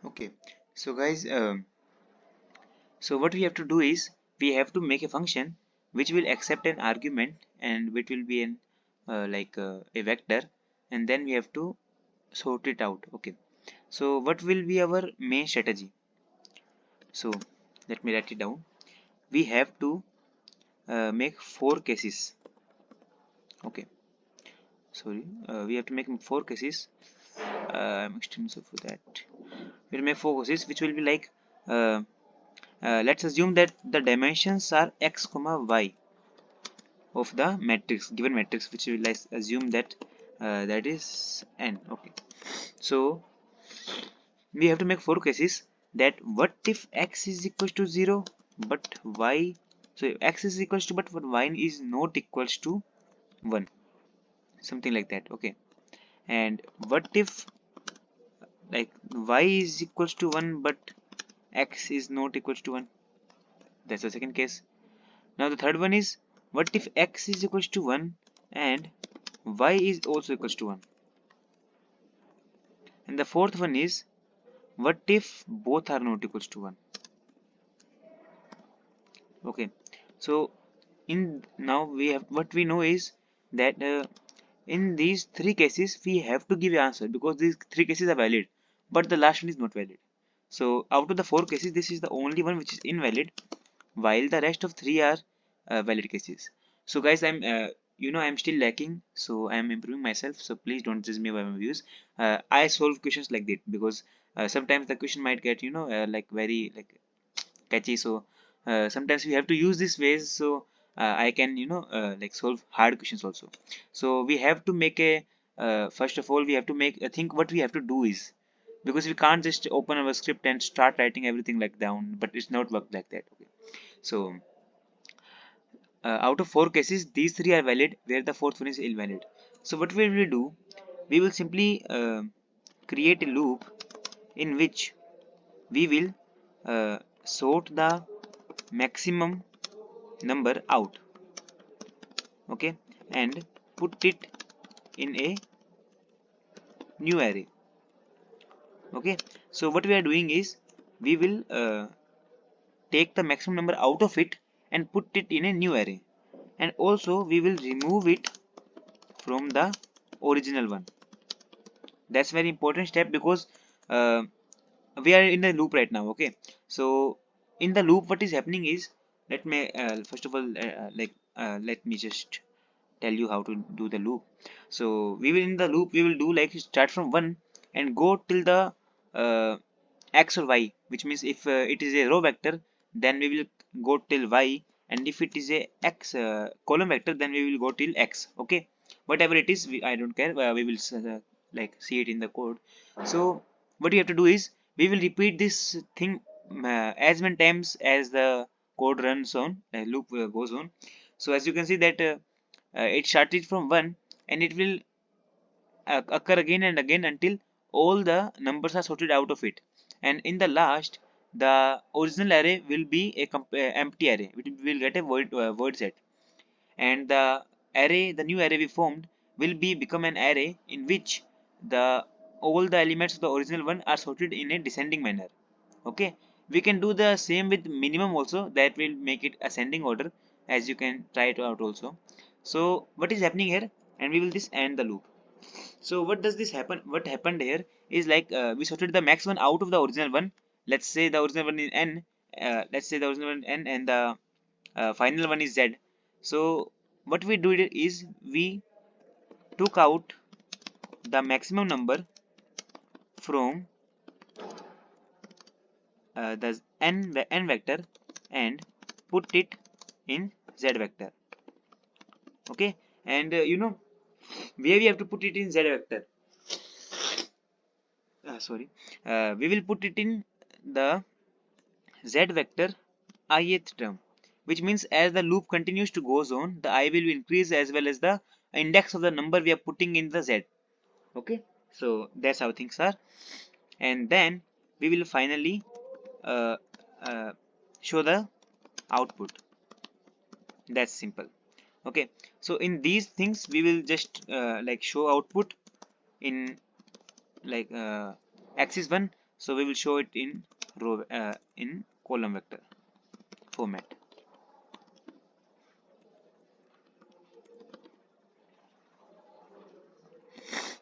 Okay, so guys, so what we have to do is we have to make a function which will accept an argument and which will be an a vector, and then we have to sort it out. Okay, so what will be our main strategy? So let me write it down. We have to make four cases. Okay, sorry, we have to make four cases. I'm extremely sorry for that. We'll make four cases which will be like uh, let's assume that the dimensions are x comma y of the matrix, given matrix, which will assume that that is n. Okay, so we have to make four cases that what if x is equals to 0 but y, so x is equals to but y is not equals to 1, something like that. Okay, and what if like y is equals to 1 but x is not equals to 1, that's the second case. Now the third one is what if x is equals to 1 and y is also equals to 1. And the fourth one is what if both are not equals to 1. Okay, so in now we have what we know is that in these three cases we have to give an answer because these three cases are valid, but the last one is not valid. So out of the four cases, this is the only one which is invalid, while the rest of three are valid cases. So guys, I'm still lacking, so I'm improving myself, so please don't judge me by my views. I solve questions like that because sometimes the question might get like very like catchy, so sometimes we have to use these ways, so I can like solve hard questions also. So we have to make a first of all we have to make think what we have to do is, because we can't just open our script and start writing everything like down, but it's not work like that. Okay, so out of four cases, these three are valid, where the fourth one is invalid. So what we will do, we will simply create a loop in which we will sort the maximum number out. Okay, and put it in a new array. Okay, so what we are doing is we will take the maximum number out of it and put it in a new array, and also we will remove it from the original one. That's very important step because uh, we are in the loop right now. Okay, so in the loop what is happening is, let me first of all let me just tell you how to do the loop. So we will in the loop we will do like start from 1 and go till the uh, x or y, which means if it is a row vector, then we will go till y, and if it is a x column vector, then we will go till x. Okay, whatever it is, I don't care, we will like see it in the code. So what you have to do is we will repeat this thing as many times as the code runs on, loop goes on. So as you can see that it started from 1 and it will occur again and again until all the numbers are sorted out of it, and in the last the original array will be a empty array. We will get a void set, and the new array we formed will be become an array in which the all the elements of the original one are sorted in a descending manner. Okay, we can do the same with minimum also, that will make it ascending order, as you can try it out also. So what is happening here, and we will this end the loop. So what does this happen, what happened here is like we sorted the max one out of the original one. Let's say the original one is n, let's say the original one n, and the final one is z. So what we did is we took out the maximum number from the n vector and put it in z vector. Okay, and where we have to put it in z vector, sorry, we will put it in the z vector ith term, which means as the loop continues to goes on, the I will increase as well as the index of the number we are putting in the z. Okay, so that's how things are, and then we will finally uh, uh, show the output. That's simple. Okay, so in these things we will just like show output in like axis 1. So we will show it in in column vector format.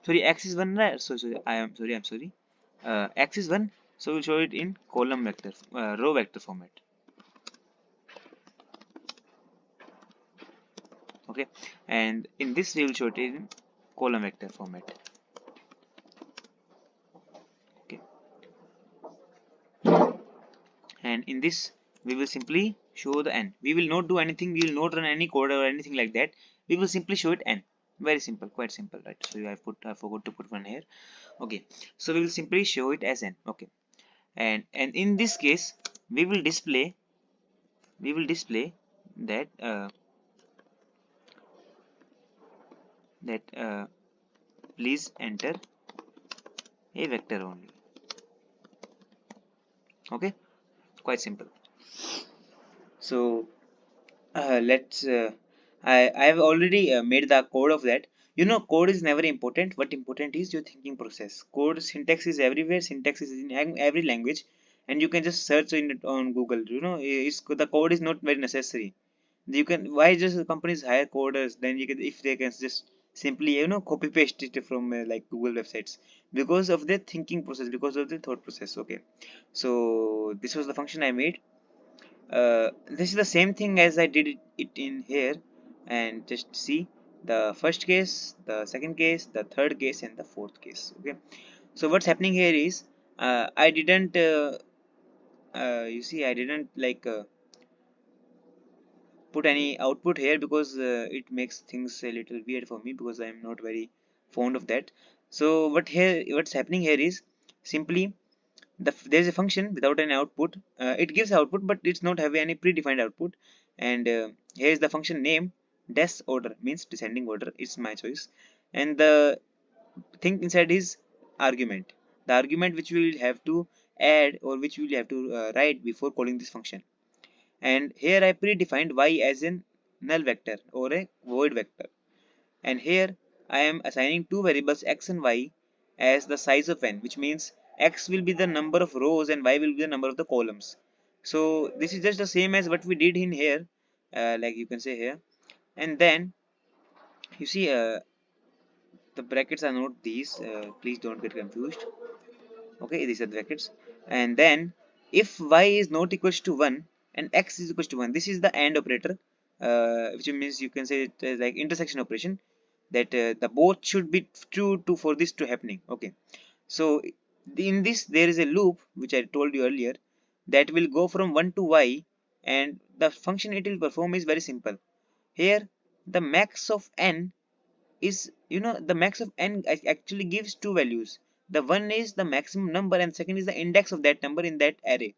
Sorry, x is 1, right? Sorry, I'm sorry. X is 1, so we'll show it in column vector, row vector format. Okay, and in this we will show it in column vector format. Okay, and in this we will simply show the n. We will not do anything, we will not run any code or anything like that. We will simply show it n. Very simple, quite simple, right? So I forgot to put one here. Okay, so we will simply show it as n. Okay, and in this case we will display that please enter a vector only. Okay, quite simple. So let's I have already made the code of that. You know, code is never important. What important is your thinking process. Code syntax is everywhere. Syntax is in every language, and you can just search in it on Google. You know, the code is not very necessary. You can, why just companies hire coders, then you can, if they can just simply, you know, copy paste it from like Google websites, because of their thinking process, because of the thought process. Okay, so this was the function I made. This is the same thing as I did it in here, and just see the first case, the second case, the third case, and the fourth case. Okay, so what's happening here is I didn't you see, I didn't like put any output here, because it makes things a little weird for me, because I am not very fond of that. So what's happening here is simply there's a function without any output. It gives output, but it's not have any predefined output. And here is the function name. Des order means descending order. It's my choice. And the thing inside is argument. The argument which we will have to add, or which we will have to write before calling this function. And here I predefined y as in null vector or a void vector. And here I am assigning two variables x and y as the size of n, which means x will be the number of rows and y will be the number of the columns. So this is just the same as what we did in here, like you can say here. And then you see the brackets are not these, please don't get confused. Okay, these are the brackets. And then if y is not equals to 1 and x is equals to 1, this is the AND operator, which means you can say it like intersection operation, that the both should be true to for this to happening. Okay, so in this there is a loop which I told you earlier, that will go from 1 to y, and the function it will perform is very simple. Here the max of n is, you know, the max of n actually gives two values. The one is the maximum number, and second is the index of that number in that array.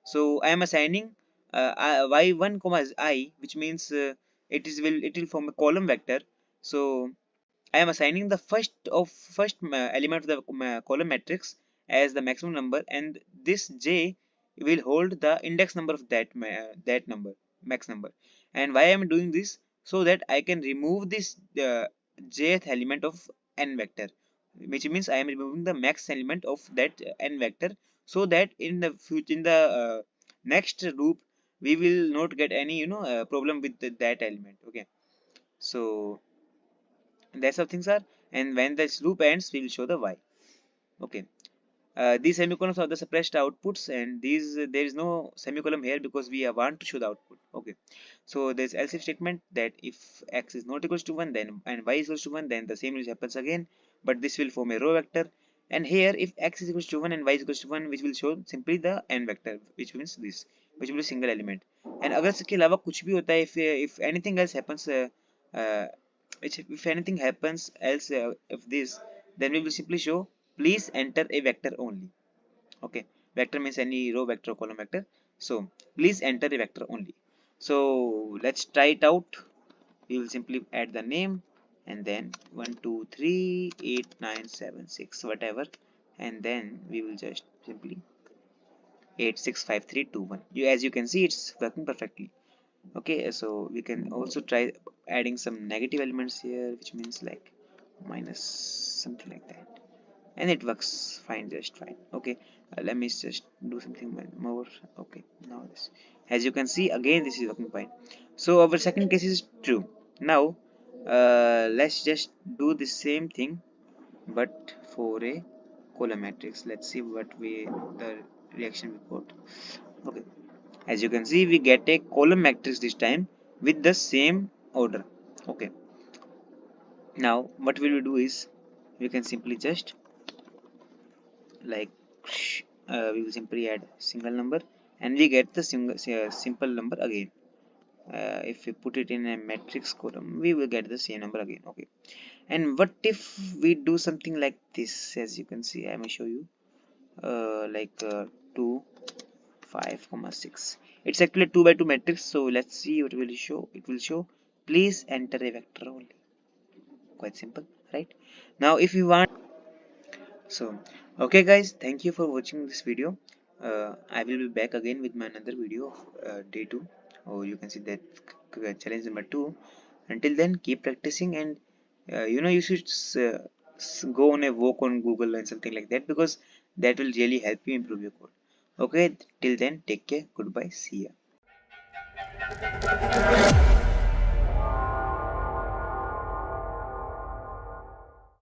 So I am assigning y1 comma I, which means it will form a column vector. So I am assigning the first element of the column matrix as the maximum number, and this j will hold the index number of that number, max number. And why I am doing this? So that I can remove this jth element of n vector, which means I am removing the max element of that n vector, so that in the future, in the next loop, we will not get any, you know, problem with that element. Okay, so that's how things are. And when this loop ends, we will show the y. Okay, these semicolons are the suppressed outputs, and these there is no semicolon here because we want to show the output. Okay, so there's else if statement, that if x is not equals to 1 then and y is equals to 1, then the same happens again, but this will form a row vector. And here if x is equals to 1 and y is equals to 1, which will show simply the n vector, which means this, which will be single element. And अगर इसके अलावा कुछ भी होता है, if anything else happens, uh, if anything happens else if this, then we will simply show please enter a vector only. Okay, vector means any row vector or column vector. So please enter a vector only. So let's try it out. We will simply add the name, and then 1 2 3 8 9 7 6 whatever, and then we will just simply 8 6 5 3 2 1. As you can see, it's working perfectly. Okay, so we can also try adding some negative elements here, which means like minus something like that. and it works fine, just fine. Okay, let me just do something more. Okay, now this, as you can see, again this is working fine. So our second case is true. Now let's just do the same thing but for a column matrix. Let's see what we the reaction we got. Okay, as you can see, we get a column matrix this time with the same order. Okay, now what we will do is we can simply just like we will simply add single number and we get the simple number again. If we put it in a matrix column, we will get the same number again. Okay, and what if we do something like this? As you can see, I may show you, 2 5 comma 6. It's actually a 2 by 2 matrix. So let's see what it will show. It will show please enter a vector only. Quite simple, right? Now if you want, so okay guys, thank you for watching this video. I will be back again with my another video of day 2, or you can see that challenge number 2. Until then, keep practicing, and you should go on a walk on Google and something like that, because that will really help you improve your code. Okay, till then, take care, goodbye, see ya.